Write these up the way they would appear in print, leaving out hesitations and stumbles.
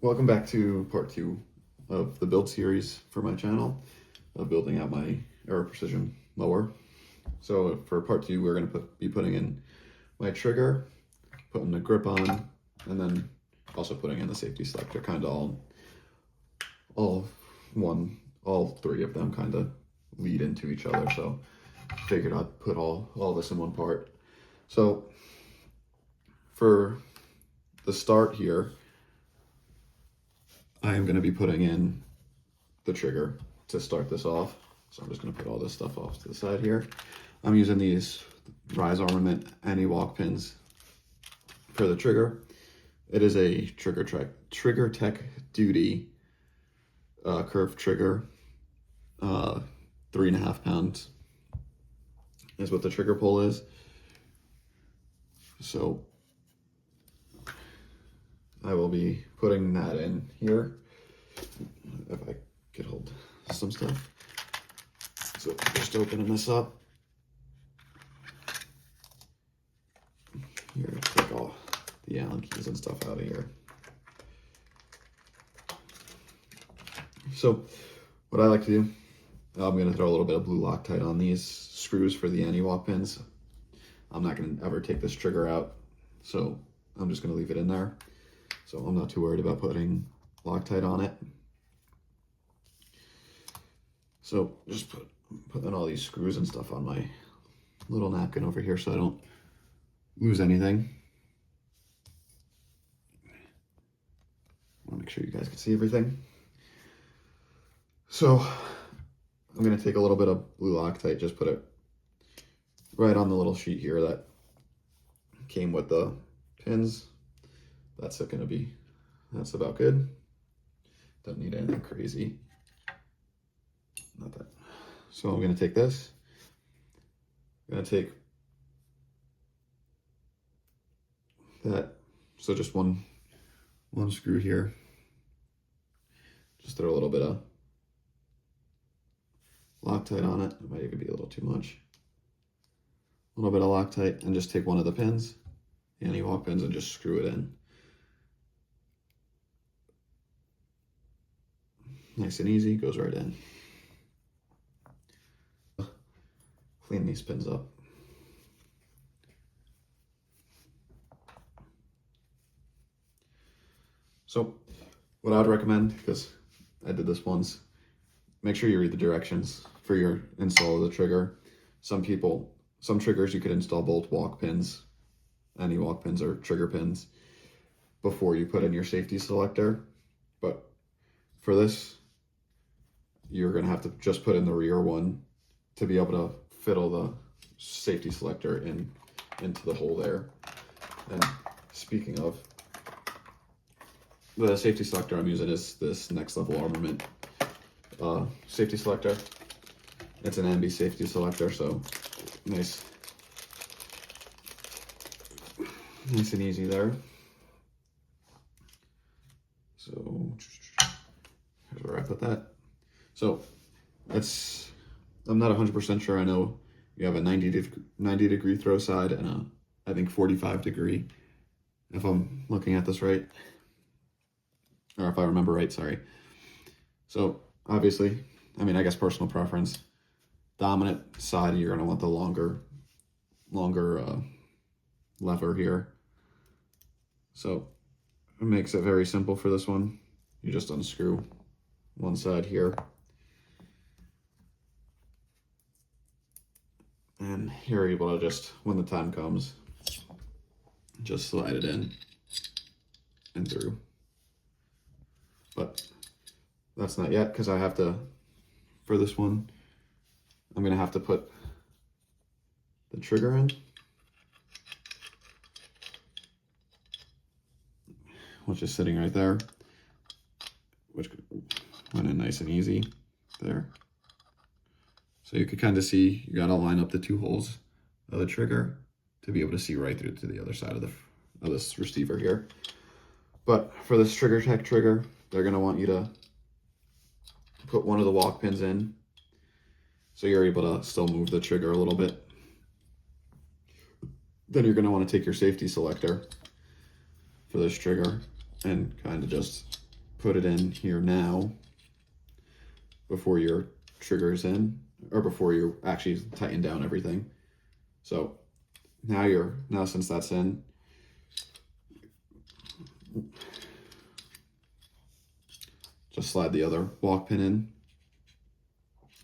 Welcome back to part 2 of the build series for my channel of building out my Aero Precision mower. So for part 2, we're going to be putting in my trigger, putting the grip on, and then also putting in the safety selector, kind of all three of them kind of lead into each other. So figured I'd put all this in one part. So for the start here, I am going to be putting in the trigger to start this off. So I'm just going to put all this stuff off to the side here. I'm using these Rise Armament anti-walk pins for the trigger. It is a Trigger Tech Duty curved trigger. 3.5 pounds is what the trigger pull is. So I will be putting that in here if I could hold some stuff. So just opening this up. Here, take all the Allen keys and stuff out of here. So what I like to do, I'm going to throw a little bit of blue Loctite on these screws for the anti-walk pins. I'm not going to ever take this trigger out, so I'm just going to leave it in there. So I'm not too worried about putting Loctite on it. So just putting all these screws and stuff on my little napkin over here so I don't lose anything. I want to make sure you guys can see everything. So I'm going to take a little bit of blue Loctite, just put it right on the little sheet here that came with the pins. That's about good. Don't need anything crazy. Not that. So I'm going to take this. I'm going to take that. So just one screw here. Just throw a little bit of Loctite on it. It might even be a little too much. A little bit of Loctite, and just take one of the pins, the anti-walk pins, and just screw it in. Nice and easy, goes right in. Clean these pins up. So what I would recommend, because I did this once, make sure you read the directions for your install of the trigger. Some triggers you could install both walk pins, anti-walk pins or trigger pins, before you put in your safety selector. But for this, you're going to have to just put in the rear one to be able to fiddle the safety selector into the hole there. And speaking of, the safety selector I'm using is this Next Level Armament safety selector. It's an ambi safety selector, so nice and easy there. So here's where I put that. So I'm not 100% sure. I know you have a 90 degree throw side and I think 45 degree, if I'm looking at this right, or if I remember right, sorry. So obviously, I mean, I guess personal preference, dominant side, you're going to want the longer lever here. So it makes it very simple for this one. You just unscrew one side here. And you're able to just, when the time comes, just slide it in and through. But that's not yet, because I have to, for this one, I'm going to have to put the trigger in, which is sitting right there, which went in nice and easy there. So you could kind of see, you got to line up the two holes of the trigger to be able to see right through to the other side of this receiver here. But for this Trigger Tech trigger, they're going to want you to put one of the walk pins in, so you're able to still move the trigger a little bit. Then you're going to want to take your safety selector for this trigger and kind of just put it in here now before your trigger's in, or before you actually tighten down everything. So now since that's in, just slide the other walk pin in.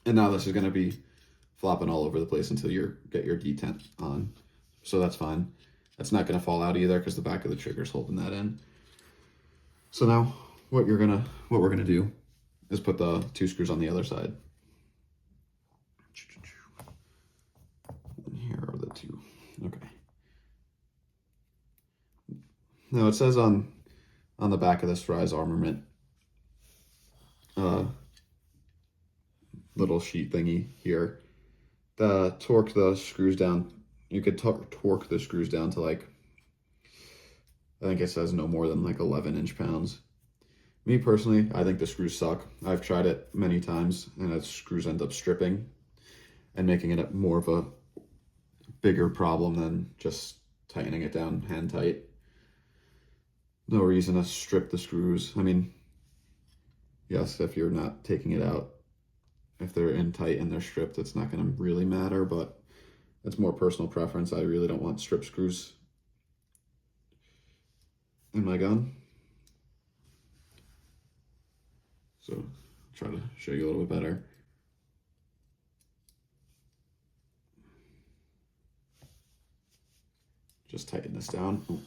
And now this is going to be flopping all over the place until you get your detent on. So that's fine. That's not going to fall out either because the back of the trigger is holding that in. So now what we're gonna do is put the 2 screws on the other side. And here are the 2. Okay. Now it says on the back of this Rise armament, little sheet thingy here, torque the screws down. You could torque the screws down to like, I think it says no more than like 11 inch-pounds. Me personally, I think the screws suck. I've tried it many times and the screws end up stripping and making it more of a bigger problem than just tightening it down hand tight. No reason to strip the screws. I mean, yes, if you're not taking it out, if they're in tight and they're stripped, it's not going to really matter, but it's more personal preference. I really don't want strip screws in my gun. So I'll try to show you a little bit better. Just tighten this down. Ooh.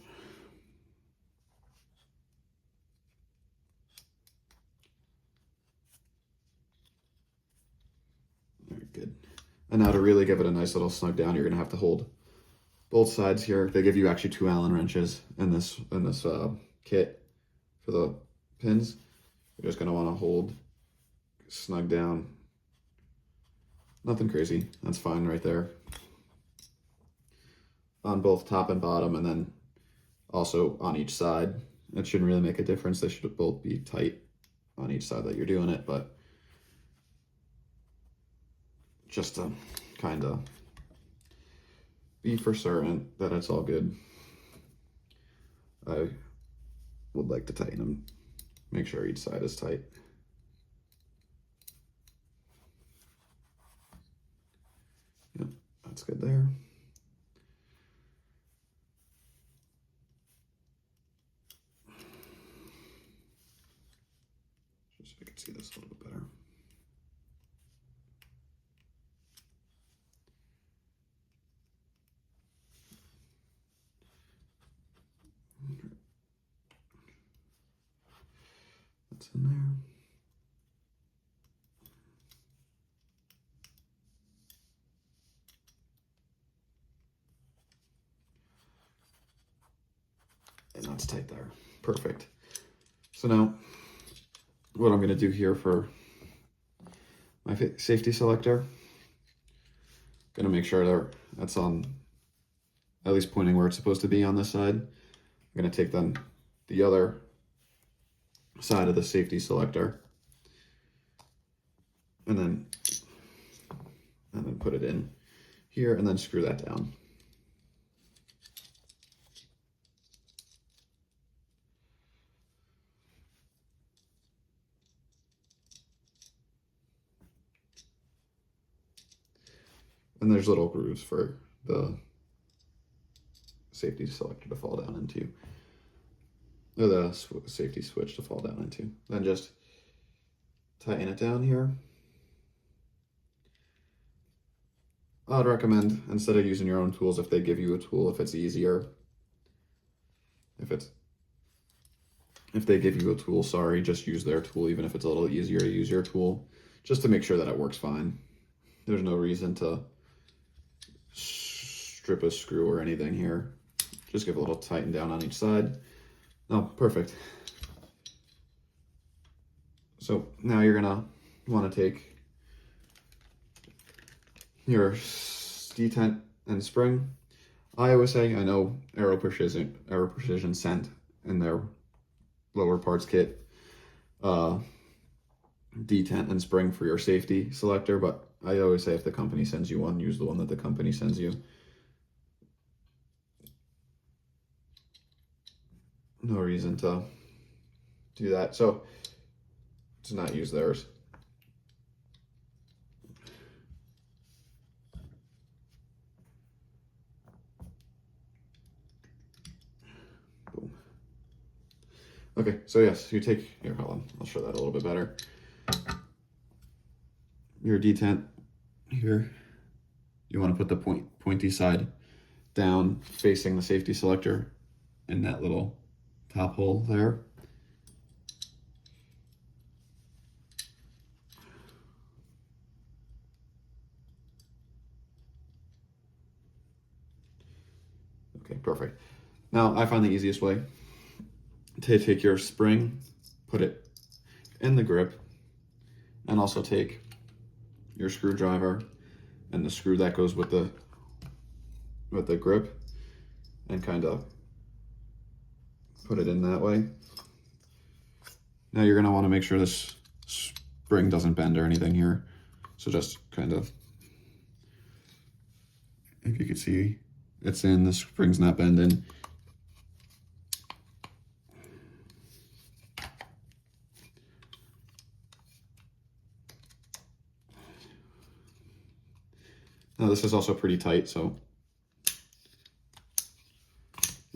Very good. And now to really give it a nice little snug down, you're gonna have to hold both sides here. They give you actually 2 Allen wrenches in this kit for the pins. You're just gonna want to hold snug down. Nothing crazy. That's fine right there. On both top and bottom, and then also on each side. It shouldn't really make a difference. They should both be tight on each side that you're doing it, but just to kind of be for certain that it's all good, I would like to tighten them. Make sure each side is tight. Yep, that's good there. Just so I can see this a little bit better. That's in there. And that's tight there. Perfect. So now what I'm going to do here for my safety selector, going to make sure that's on at least pointing where it's supposed to be on this side. I'm going to take then the other side of the safety selector and then put it in here and then screw that down. And there's little grooves for the safety selector to fall down into, or the safety switch to fall down into. Then just tighten it down here. I'd recommend, instead of using your own tools, if they give you a tool, if it's easier, if they give you a tool, sorry, just use their tool, even if it's a little easier to use your tool, just to make sure that it works fine. There's no reason to strip a screw or anything here. Just give a little tighten down on each side. Oh, perfect. So now you're gonna want to take your detent and spring. I always say, I know Aero Precision sent in their lower parts kit detent and spring for your safety selector, but I always say if the company sends you one, use the one that the company sends you. No reason to do that. So to not use theirs. Boom. Okay, so yes, you take, here, hold on, I'll show that a little bit better. Your detent here, you want to put the pointy side down facing the safety selector in that little top hole there. Okay, perfect. Now I find the easiest way to take your spring, put it in the grip, and also take your screwdriver and the screw that goes with the grip and kind of put it in that way. Now you're gonna wanna make sure this spring doesn't bend or anything here. So just kind of, if you can see, it's in, the spring's not bending. Now this is also pretty tight, so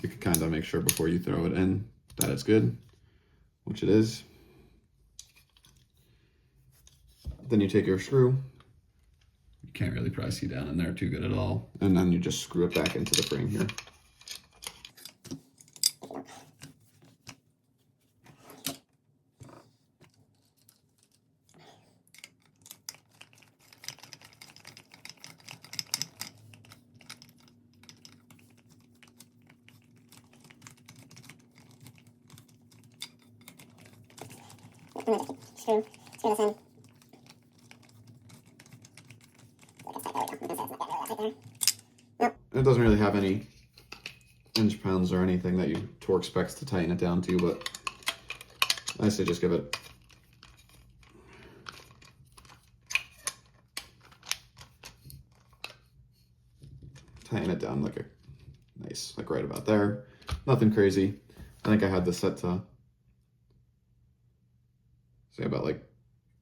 you can kind of make sure before you throw it in that it's good, which it is. Then you take your screw. You can't really probably see down in there too good at all. And then you just screw it back into the frame here. Screw this in. It doesn't really have any inch pounds or anything that you torque specs to tighten it down to, but I say just give it tighten it down like a nice, like right about there. Nothing crazy. I think I had this set to say about like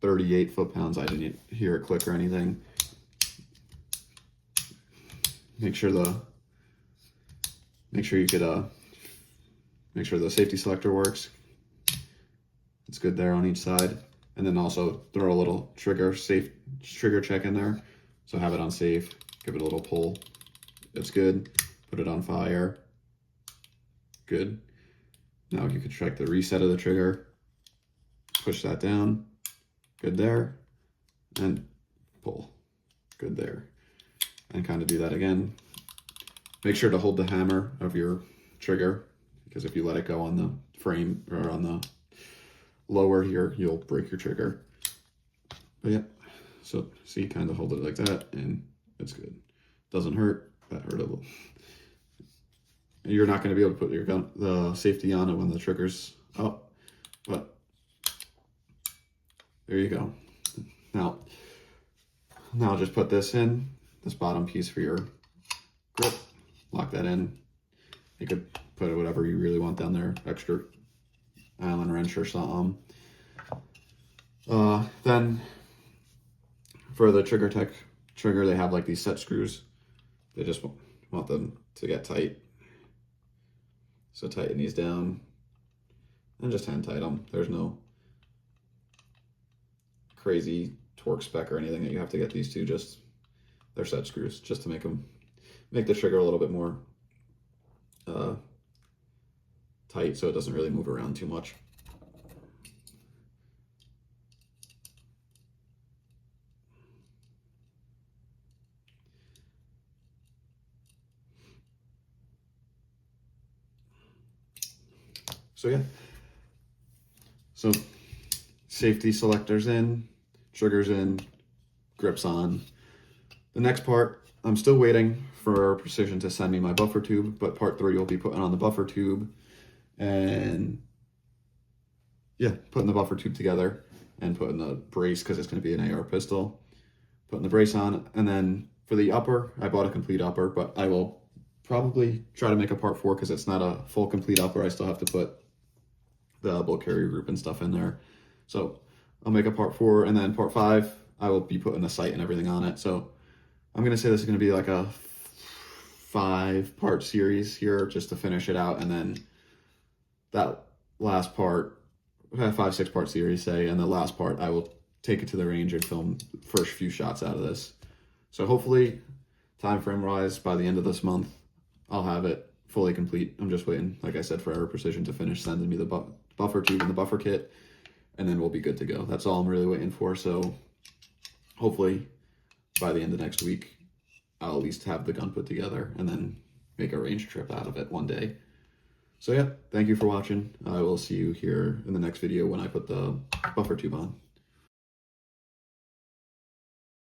38 foot-pounds. I didn't hear it click or anything. Make sure you get make sure the safety selector works. It's good there on each side. And then also throw a little trigger check in there. So have it on safe, give it a little pull. It's good. Put it on fire. Good. Now you can check the reset of the trigger. Push that down. Good there. And pull. Good there. And kind of do that again. Make sure to hold the hammer of your trigger, because if you let it go on the frame or on the lower here, you'll break your trigger. But yeah, so see, kind of hold it like that and it's good. Doesn't hurt. That hurt a little. You're not going to be able to put the safety on it when the trigger's up, but there you go. Now just put this in, this bottom piece for your grip, lock that in. You could put whatever you really want down there, extra Allen wrench or something. Then for the trigger, they have like these set screws. They just want them to get tight. So tighten these down and just hand tight them. There's no crazy torque spec or anything that you have to get these two. Just they're set screws just to make the trigger a little bit more tight, so it doesn't really move around too much. So yeah, so safety selectors in, triggers in, grips on. The next part, I'm still waiting for Aero Precision to send me my buffer tube, but part 3 will be putting on the buffer tube and yeah, putting the buffer tube together and putting the brace, because it's going to be an AR pistol, putting the brace on. And then for the upper, I bought a complete upper, but I will probably try to make a part 4 because it's not a full complete upper. I still have to put the bulk carrier group and stuff in there. So I'll make a part 4, and then part 5, I will be putting the sight and everything on it. So I'm going to say this is going to be like a 5-part series here just to finish it out. And then that last part, 5-6-part series, say, and the last part, I will take it to the range and film first few shots out of this. So hopefully, time frame wise, by the end of this month, I'll have it fully complete. I'm just waiting, like I said, for Aero Precision to finish sending me the buffer tube and the buffer kit, and then we'll be good to go. That's all I'm really waiting for. So hopefully by the end of next week, I'll at least have the gun put together and then make a range trip out of it one day. So yeah, thank you for watching. I will see you here in the next video when I put the buffer tube on.